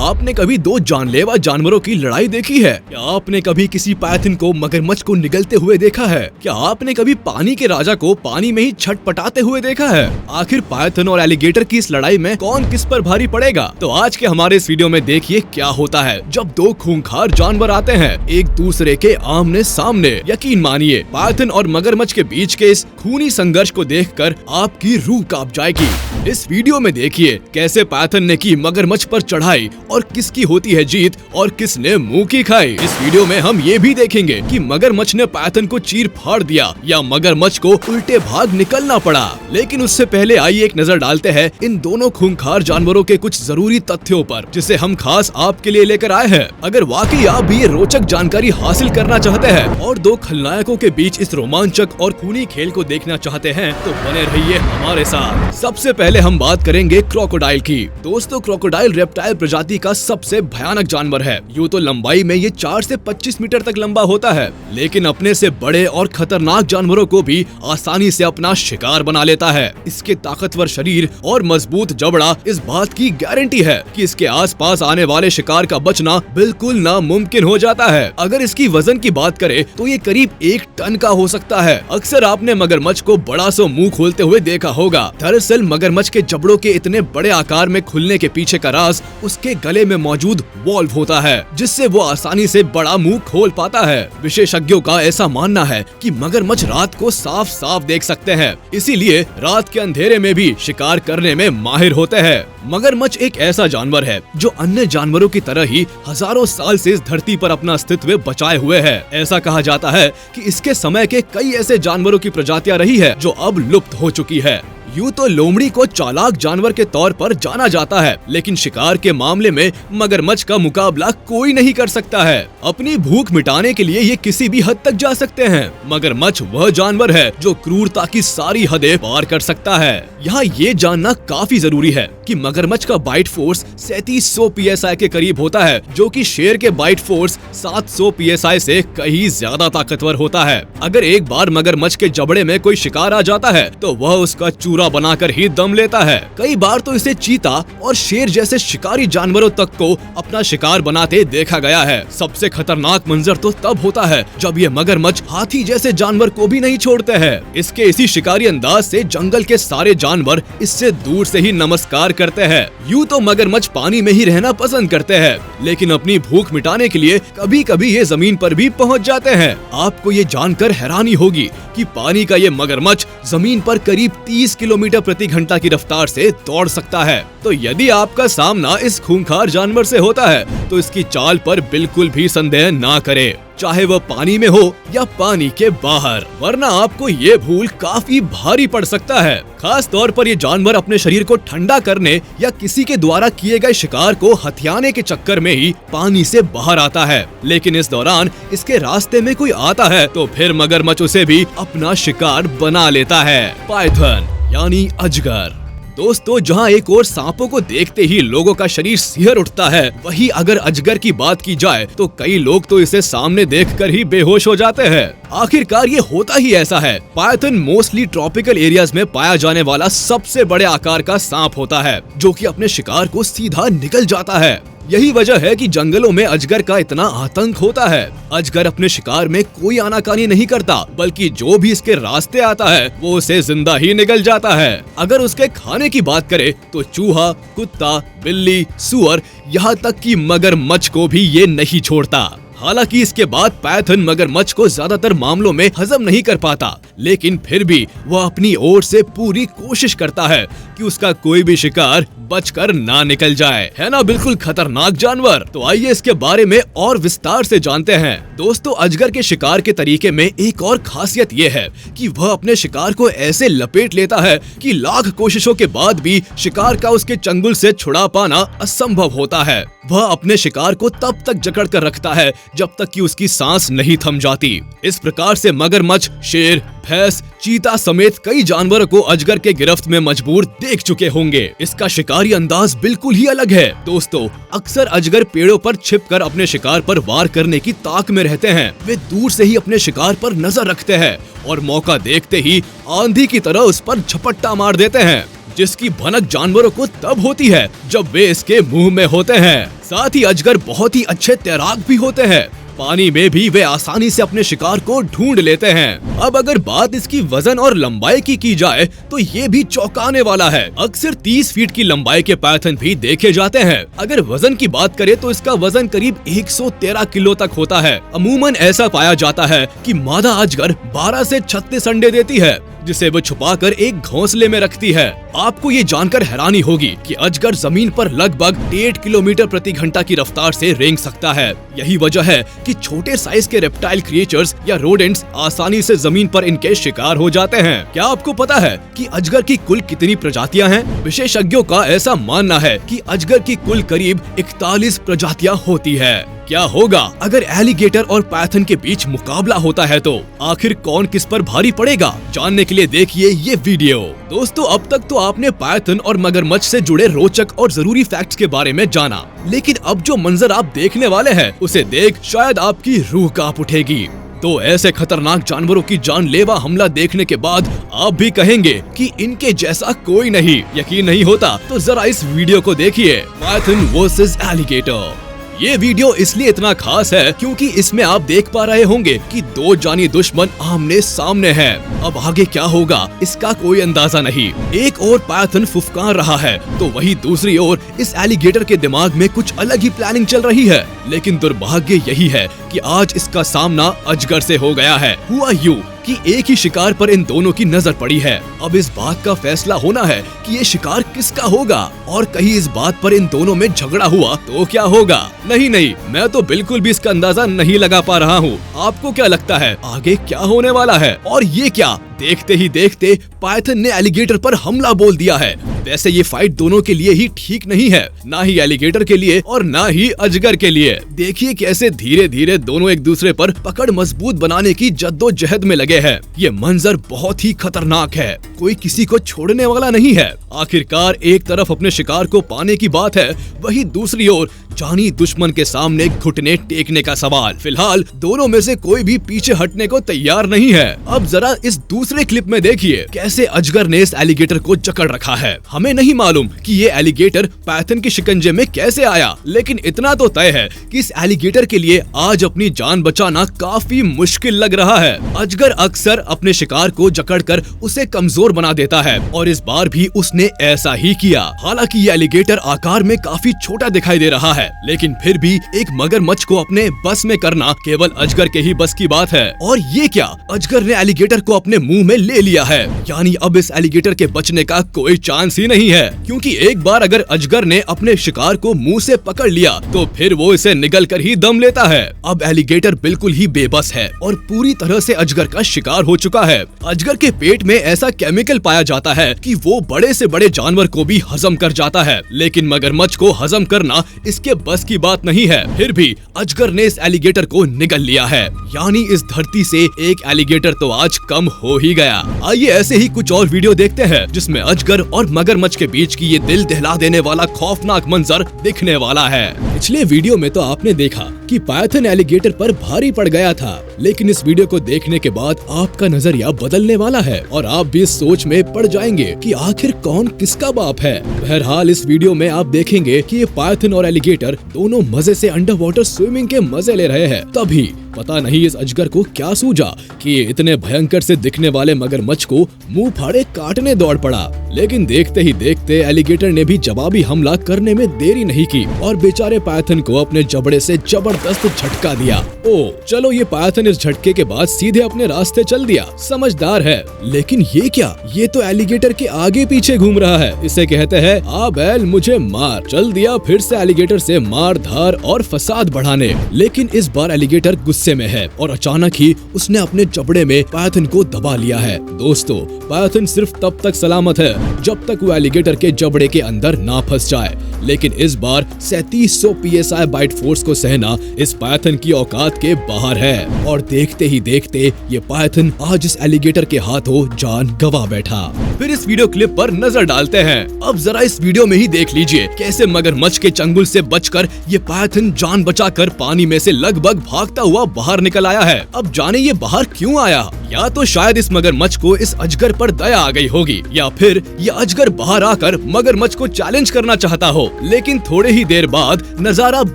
आपने कभी दो जानलेवा जानवरों की लड़ाई देखी है? क्या आपने कभी किसी पायथन को मगरमच्छ को निगलते हुए देखा है? क्या आपने कभी पानी के राजा को पानी में ही छटपटाते हुए देखा है? आखिर पायथन और एलिगेटर की इस लड़ाई में कौन किस पर भारी पड़ेगा? तो आज के हमारे इस वीडियो में देखिए क्या होता है जब दो खूंखार जानवर आते हैं एक दूसरे के आमने सामने। यकीन मानिए, पायथन और मगरमच्छ के बीच के इस खूनी संघर्ष को देखकर आपकी रूह कांप जाएगी। इस वीडियो में देखिए कैसे पायथन ने की मगरमच्छ पर चढ़ाई और किसकी होती है जीत और किसने मुंह की खाई। इस वीडियो में हम ये भी देखेंगे कि मगरमच्छ ने पायथन को चीर फाड़ दिया या मगरमच्छ को उल्टे भाग निकलना पड़ा। लेकिन उससे पहले आइए एक नजर डालते हैं इन दोनों खूंखार जानवरों के कुछ जरूरी तथ्यों पर, जिसे हम खास आपके लिए लेकर आए हैं। अगर वाकई आप भी ये रोचक जानकारी हासिल करना चाहते हैं और दो खलनायकों के बीच इस रोमांचक और खूनी खेल को देखना चाहते हैं तो बने रहिए हमारे साथ। सबसे पहले हम बात करेंगे क्रोकोडाइल की। दोस्तों, क्रोकोडाइल रेप्टाइल प्रजाति का सबसे भयानक जानवर है। यूँ तो लंबाई में ये 4 से 25 मीटर तक लंबा होता है, लेकिन अपने से बड़े और खतरनाक जानवरों को भी आसानी से अपना शिकार बना लेता है। इसके ताकतवर शरीर और मजबूत जबड़ा इस बात की गारंटी है कि इसके आसपास आने वाले शिकार का बचना बिल्कुल नामुमकिन हो जाता है। अगर इसकी वजन की बात करें तो ये करीब 1 टन का हो सकता है। अक्सर आपने मगरमच्छ को बड़ा सा मुंह खोलते हुए देखा होगा। दरअसल मगरमच्छ के जबड़ों के इतने बड़े आकार में खुलने के पीछे का राज उसके गले में मौजूद वॉल्व होता है, जिससे वो आसानी से बड़ा मुंह खोल पाता है। विशेषज्ञों का ऐसा मानना है कि मगरमच्छ रात को साफ साफ देख सकते हैं, इसीलिए रात के अंधेरे में भी शिकार करने में माहिर होते हैं। मगरमच्छ एक ऐसा जानवर है जो अन्य जानवरों की तरह ही हजारों साल से इस धरती पर अपना अस्तित्व बचाए हुए है। ऐसा कहा जाता है कि इसके समय के कई ऐसे जानवरों की प्रजातियां रही है जो अब लुप्त हो चुकी है। यूँ तो लोमड़ी को चालाक जानवर के तौर पर जाना जाता है, लेकिन शिकार के मामले में मगरमच्छ का मुकाबला कोई नहीं कर सकता है। अपनी भूख मिटाने के लिए ये किसी भी हद तक जा सकते हैं। मगरमच्छ वह जानवर है जो क्रूरता की सारी हदें पार कर सकता है। यहाँ ये जानना काफी जरूरी है कि मगरमच्छ का बाइट फोर्स 3700 PSI के करीब होता है, जो कि शेर के बाइट फोर्स 700 PSI से कहीं ज्यादा ताकतवर होता है। अगर एक बार मगरमच्छ के जबड़े में कोई शिकार आ जाता है तो वह उसका बनाकर ही दम लेता है। कई बार तो इसे चीता और शेर जैसे शिकारी जानवरों तक को अपना शिकार बनाते देखा गया है। सबसे खतरनाक मंजर तो तब होता है जब ये मगरमच्छ हाथी जैसे जानवर को भी नहीं छोड़ते हैं। इसके इसी शिकारी अंदाज से जंगल के सारे जानवर इससे दूर से ही नमस्कार करते हैं। यूँ तो मगरमच्छ पानी में ही रहना पसंद करते हैं, लेकिन अपनी भूख मिटाने के लिए कभी कभी ये जमीन पर भी पहुँच जाते हैं। आपको ये जानकर हैरानी होगी कि पानी का ये मगरमच्छ जमीन पर करीब 30 किलोमीटर प्रति घंटा की रफ्तार से दौड़ सकता है। तो यदि आपका सामना इस खूंखार जानवर से होता है तो इसकी चाल पर बिल्कुल भी संदेह ना करें, चाहे वह पानी में हो या पानी के बाहर, वरना आपको ये भूल काफी भारी पड़ सकता है। खास तौर पर ये जानवर अपने शरीर को ठंडा करने या किसी के द्वारा किए गए शिकार को हथियाने के चक्कर में ही पानी से बाहर आता है, लेकिन इस दौरान इसके रास्ते में कोई आता है तो फिर मगरमच्छ उसे भी अपना शिकार बना लेता है। पायथन यानी अजगर। दोस्तों, जहां एक और सांपों को देखते ही लोगों का शरीर सिहर उठता है, वहीं अगर अजगर की बात की जाए तो कई लोग तो इसे सामने देखकर ही बेहोश हो जाते हैं। आखिरकार ये होता ही ऐसा है। पायथन मोस्टली ट्रॉपिकल एरियाज में पाया जाने वाला सबसे बड़े आकार का सांप होता है, जो कि अपने शिकार को सीधा निगल जाता है। यही वजह है कि जंगलों में अजगर का इतना आतंक होता है। अजगर अपने शिकार में कोई आनाकानी नहीं करता, बल्कि जो भी इसके रास्ते आता है वो उसे जिंदा ही निगल जाता है। अगर उसके खाने की बात करें तो चूहा, कुत्ता, बिल्ली, सुअर, यहाँ तक कि मगरमच्छ को भी ये नहीं छोड़ता। हालांकि इसके बाद पायथन मगरमच्छ को ज्यादातर मामलों में हजम नहीं कर पाता, लेकिन फिर भी वह अपनी ओर से पूरी कोशिश करता है कि उसका कोई भी शिकार बचकर ना निकल जाए। है ना बिल्कुल खतरनाक जानवर। तो आइए इसके बारे में और विस्तार से जानते हैं। दोस्तों, अजगर के शिकार के तरीके में एक और खासियत ये है कि वह अपने शिकार को ऐसे लपेट लेता है कि लाख कोशिशों के बाद भी शिकार का उसके चंगुल से छुड़ा पाना असंभव होता है। वह अपने शिकार को तब तक जकड़ कर रखता है जब तक कि उसकी सांस नहीं थम जाती। इस प्रकार से मगरमच्छ, शेर, भैंस, चीता समेत कई जानवरों को अजगर के गिरफ्त में मजबूर देख चुके होंगे। इसका शिकारी अंदाज बिल्कुल ही अलग है। दोस्तों, अक्सर अजगर पेड़ों पर छिपकर अपने शिकार पर वार करने की ताक में रहते हैं। वे दूर से ही अपने शिकार पर नजर रखते हैं और मौका देखते ही आंधी की तरह उस पर झपट्टा मार देते हैं। जिसकी भनक जानवरों को तब होती है जब वे इसके मुंह में होते हैं। साथ ही अजगर बहुत ही अच्छे तैराक भी होते हैं। पानी में भी वे आसानी से अपने शिकार को ढूंढ लेते हैं। अब अगर बात इसकी वजन और लंबाई की जाए तो ये भी चौंकाने वाला है। अक्सर 30 फीट की लंबाई के पायथन भी देखे जाते हैं। अगर वजन की बात करें तो इसका वजन करीब 113 किलो तक होता है। अमूमन ऐसा पाया जाता है कि मादा अजगर 12 से 36 अंडे देती है, जिसे वो छुपाकर एक घोंसले में रखती है। आपको ये जानकर हैरानी होगी कि अजगर जमीन पर लगभग 1.5 किलोमीटर प्रति घंटा की रफ्तार से रेंग सकता है। यही वजह है कि छोटे साइज के रेप्टाइल क्रिएचर्स या रोडेंट्स आसानी से जमीन पर इनके शिकार हो जाते हैं। क्या आपको पता है कि अजगर की कुल कितनी प्रजातियां हैं? विशेषज्ञों का ऐसा मानना है कि अजगर की कुल करीब 41 प्रजातियां होती है। क्या होगा अगर एलिगेटर और पायथन के बीच मुकाबला होता है तो आखिर कौन किस पर भारी पड़ेगा? जानने के लिए देखिए ये वीडियो। दोस्तों, अब तक तो आपने पायथन और मगरमच्छ से जुड़े रोचक और जरूरी फैक्ट्स के बारे में जाना, लेकिन अब जो मंजर आप देखने वाले हैं उसे देख शायद आपकी रूह कांप उठेगी। तो ऐसे खतरनाक जानवरों की जानलेवा हमला देखने के बाद आप भी कहेंगे कि इनके जैसा कोई नहीं। यकीन नहीं होता तो जरा इस वीडियो को देखिए, पायथन वर्सेस एलिगेटर। ये वीडियो इसलिए इतना खास है क्योंकि इसमें आप देख पा रहे होंगे कि दो जानी दुश्मन आमने सामने हैं। अब आगे क्या होगा इसका कोई अंदाजा नहीं। एक ओर पायथन फुफकार रहा है तो वही दूसरी ओर इस एलिगेटर के दिमाग में कुछ अलग ही प्लानिंग चल रही है। लेकिन दुर्भाग्य यही है कि आज इसका सामना अजगर से हो गया है। हुआ यूं कि एक ही शिकार पर इन दोनों की नजर पड़ी है। अब इस बात का फैसला होना है कि ये शिकार किसका होगा, और कहीं इस बात पर इन दोनों में झगड़ा हुआ तो क्या होगा। नहीं, मैं तो बिल्कुल भी इसका अंदाजा नहीं लगा पा रहा हूँ। आपको क्या लगता है आगे क्या होने वाला है? और ये क्या, देखते ही देखते पायथन ने एलिगेटर पर हमला बोल दिया है। वैसे ये फाइट दोनों के लिए ही ठीक नहीं है, ना ही एलिगेटर के लिए और ना ही अजगर के लिए। देखिए कैसे धीरे धीरे दोनों एक दूसरे पर पकड़ मजबूत बनाने की जद्दोजहद में लगे हैं। ये मंजर बहुत ही खतरनाक है, कोई किसी को छोड़ने वाला नहीं है। आखिरकार एक तरफ अपने शिकार को पाने की बात है, वहीं दूसरी ओर जानी दुश्मन के सामने घुटने टेकने का सवाल। फिलहाल दोनों में से कोई भी पीछे हटने को तैयार नहीं है। अब जरा इस दूसरे क्लिप में देखिए कैसे अजगर ने इस एलिगेटर को जकड़ रखा है। हमें नहीं मालूम कि ये एलिगेटर पायथन के शिकंजे में कैसे आया, लेकिन इतना तो तय है कि इस एलिगेटर के लिए आज अपनी जान बचाना काफी मुश्किल लग रहा है। अजगर अक्सर अपने शिकार को जकड़कर उसे कमजोर बना देता है और इस बार भी उसने ऐसा ही किया। हालांकि ये एलिगेटर आकार में काफी छोटा दिखाई दे रहा है, लेकिन फिर भी एक मगरमच्छ को अपने बस में करना केवल अजगर के ही बस की बात है। और ये क्या, अजगर ने एलिगेटर को अपने मुंह में ले लिया है। यानी अब इस एलिगेटर के बचने का कोई चांस ही नहीं है, क्योंकि एक बार अगर अजगर ने अपने शिकार को मुंह से पकड़ लिया तो फिर वो इसे निगल कर ही दम लेता है। अब एलिगेटर बिल्कुल ही बेबस है और पूरी तरह से अजगर का शिकार हो चुका है। अजगर के पेट में ऐसा केमिकल पाया जाता है कि वो बड़े से बड़े जानवर को भी हजम कर जाता है, लेकिन मगरमच्छ को हजम करना इसके बस की बात नहीं है। फिर भी अजगर ने इस एलिगेटर को निगल लिया है। यानी इस धरती से एक एलिगेटर तो आज कम हो ही गया। आइए ऐसे ही कुछ और वीडियो देखते हैं जिसमें अजगर और मगरमच्छ के बीच की ये दिल दहला देने वाला खौफनाक मंजर दिखने वाला है। पिछले वीडियो में तो आपने देखा कि पायथन एलिगेटर पर भारी पड़ गया था, लेकिन इस वीडियो को देखने के बाद आपका नजरिया बदलने वाला है और आप भी इस सोच में पड़ जाएंगे कि आखिर कौन किसका बाप है। बहरहाल इस वीडियो में आप देखेंगे कि ये पायथन और एलिगेटर दोनों मजे से अंडर वाटर स्विमिंग के मजे ले रहे हैं। तभी पता नहीं इस अजगर को क्या सूझा कि ये इतने भयंकर से दिखने वाले मगरमच्छ को मुंह फाड़े काटने दौड़ पड़ा। लेकिन देखते ही देखते एलिगेटर ने भी जवाबी हमला करने में देरी नहीं की और बेचारे पायथन को अपने जबड़े से जबरदस्त झटका दिया। ओ चलो, ये पायथन इस झटके के बाद सीधे अपने रास्ते चल दिया, समझदार है। लेकिन ये क्या, ये तो एलिगेटर के आगे पीछे घूम रहा है। इसे कहते हैं आ बैल मुझे मार। चल दिया फिर से एलिगेटर से मार धार और फसाद बढ़ाने। लेकिन इस बार एलिगेटर गुस्से में है और अचानक ही उसने अपने जबड़े में पायथन को दबा लिया है। दोस्तों, पायथन सिर्फ तब तक सलामत है जब तक वो एलिगेटर के जबड़े के अंदर ना फंस जाए। लेकिन इस बार 3700 PSI बाइट फोर्स को सहना इस पायथन की औकात के बाहर है और देखते ही देखते ये पायथन आज इस एलिगेटर के हाथों जान गवा बैठा। फिर इस वीडियो क्लिप पर नजर डालते हैं। अब जरा इस वीडियो में ही देख लीजिए कैसे मगरमच्छ के चंगुल से बचकर ये पायथन जान बचाकर पानी में से लगभग भागता हुआ बाहर निकल आया है। अब जाने ये बाहर क्यों आया? या तो शायद इस मगरमच्छ को इस अजगर पर दया आ गई होगी, या फिर ये अजगर बाहर आकर मगरमच्छ को चैलेंज करना चाहता हो। लेकिन थोड़े ही देर बाद नजारा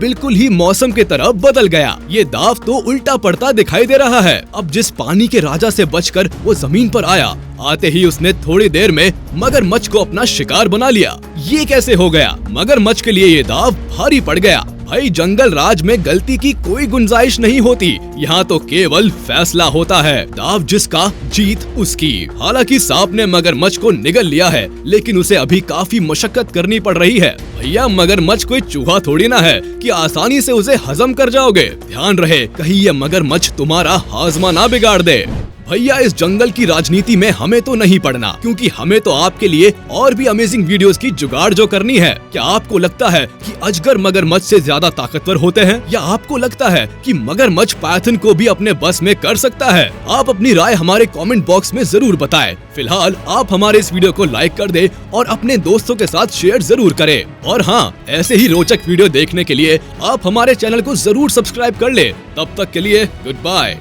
बिल्कुल ही मौसम की तरह बदल गया। ये दाव तो उल्टा पड़ता दिखाई दे रहा है। अब जिस पानी के राजा से बचकर वो जमीन पर आया, आते ही उसने थोड़ी देर में मगरमच्छ को अपना शिकार बना लिया। ये कैसे हो गया? मगरमच्छ के लिए ये दाव भारी पड़ गया। भाई, जंगल राज में गलती की कोई गुंजाइश नहीं होती, यहाँ तो केवल फैसला होता है। दाव जिसका जीत उसकी। हालांकि सांप ने मगरमच्छ को निगल लिया है, लेकिन उसे अभी काफी मशक्कत करनी पड़ रही है। भैया, मगरमच्छ कोई चूहा थोड़ी ना है कि आसानी से उसे हजम कर जाओगे। ध्यान रहे कहीं ये मगरमच्छ तुम्हारा हाजमा ना बिगाड़ दे। भैया, इस जंगल की राजनीति में हमें तो नहीं पड़ना, क्योंकि हमें तो आपके लिए और भी अमेजिंग वीडियोस की जुगाड़ जो करनी है। क्या आपको लगता है कि अजगर मगरमच्छ से ज्यादा ताकतवर होते हैं, या आपको लगता है कि मगरमच्छ पायथन को भी अपने बस में कर सकता है? आप अपनी राय हमारे कमेंट बॉक्स में जरूर बताएं। फिलहाल आप हमारे इस वीडियो को लाइक कर दें और अपने दोस्तों के साथ शेयर जरूर करें। और हाँ, ऐसे ही रोचक वीडियो देखने के लिए आप हमारे चैनल को जरूर सब्सक्राइब कर ले। तब तक के लिए गुड बाय।